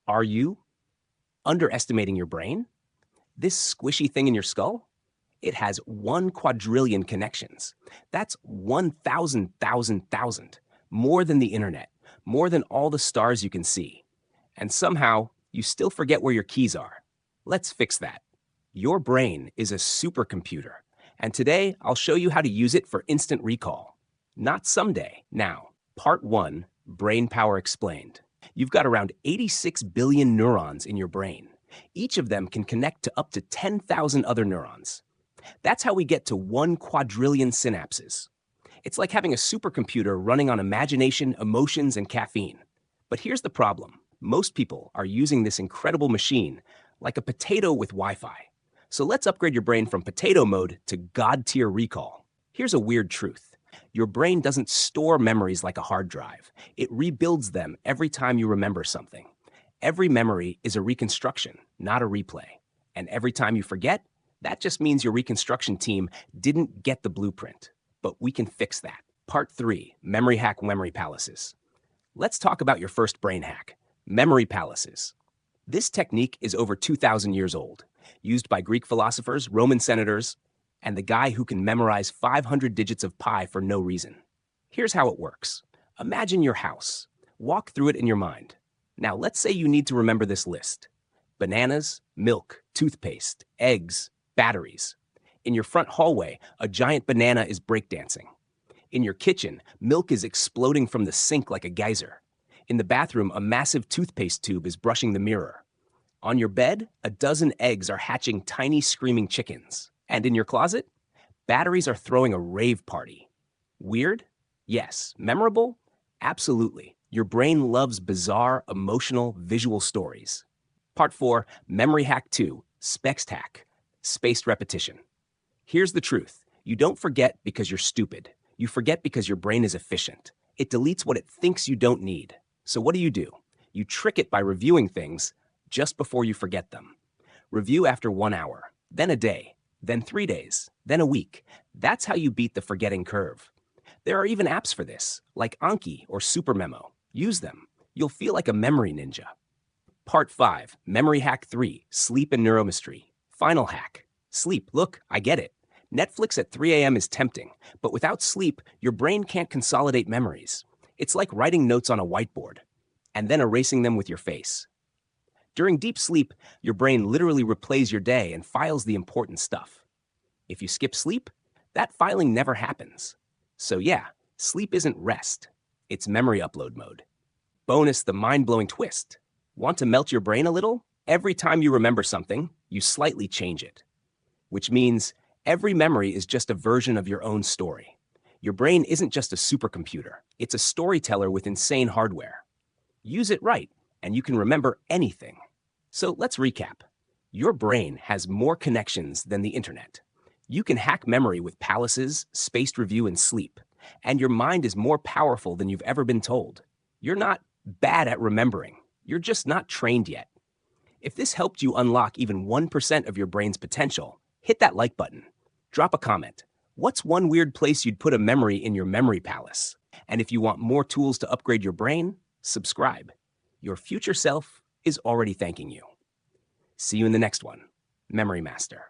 Are you underestimating your brain? This squishy thing in your skull? It has 1 quadrillion connections. That's 1,000,000,000, more than the internet, more than all the stars you can see. And somehow, you still forget where your keys are. Let's fix that. Your brain is a supercomputer, and today I'll show you how to use it for instant recall. Not someday, now. Part 1, Brain Power Explained. You've got around 86 billion neurons in your brain. Each of them can connect to up to 10,000 other neurons. That's how we get to 1 quadrillion synapses. It's like having a supercomputer running on imagination, emotions, and caffeine. But here's the problem. Most people are using this incredible machine like a potato with Wi-Fi. So let's upgrade your brain from potato mode to God-tier recall. Here's a weird truth. Your brain doesn't store memories like a hard drive. It rebuilds them every time you remember something. Every memory is a reconstruction, not a replay. And every time you forget, that just means your reconstruction team didn't get the blueprint. But we can fix that. Part 3, Memory Hack Memory Palaces. Let's talk about your first brain hack, memory palaces. This technique is over 2,000 years old, used by Greek philosophers, Roman senators, and the guy who can memorize 500 digits of pi for no reason. Here's how it works. Imagine your house. Walk through it in your mind. Now, let's say you need to remember this list. Bananas, milk, toothpaste, eggs, batteries. In your front hallway, a giant banana is breakdancing. In your kitchen, milk is exploding from the sink like a geyser. In the bathroom, a massive toothpaste tube is brushing the mirror. On your bed, a dozen eggs are hatching tiny screaming chickens. And in your closet, batteries are throwing a rave party. Weird? Yes. Memorable? Absolutely. Your brain loves bizarre, emotional, visual stories. Part 4, Memory Hack 2, Spext Hack, Spaced Repetition. Here's the truth. You don't forget because you're stupid. You forget because your brain is efficient. It deletes what it thinks you don't need. So what do? You trick it by reviewing things just before you forget them. Review after 1 hour, then a day, then 3 days, then a week. That's how you beat the forgetting curve. There are even apps for this, like Anki or SuperMemo. Use them. You'll feel like a memory ninja. Part 5, Memory Hack 3, Sleep and Neuromystery. Final hack. Sleep. Look, I get it. Netflix at 3 a.m. is tempting, but without sleep, your brain can't consolidate memories. It's like writing notes on a whiteboard and then erasing them with your face. During deep sleep, your brain literally replays your day and files the important stuff. If you skip sleep, that filing never happens. So yeah, sleep isn't rest. It's memory upload mode. Bonus, the mind-blowing twist. Want to melt your brain a little? Every time you remember something, you slightly change it. Which means every memory is just a version of your own story. Your brain isn't just a supercomputer. It's a storyteller with insane hardware. Use it right, and you can remember anything. So let's recap. Your brain has more connections than the internet. You can hack memory with palaces, spaced review, and sleep. And your mind is more powerful than you've ever been told. You're not bad at remembering. You're just not trained yet. If this helped you unlock even 1% of your brain's potential, hit that like button. Drop a comment. What's one weird place you'd put a memory in your memory palace? And if you want more tools to upgrade your brain, subscribe. Your future self is already thanking you. See you in the next one. Memory Master.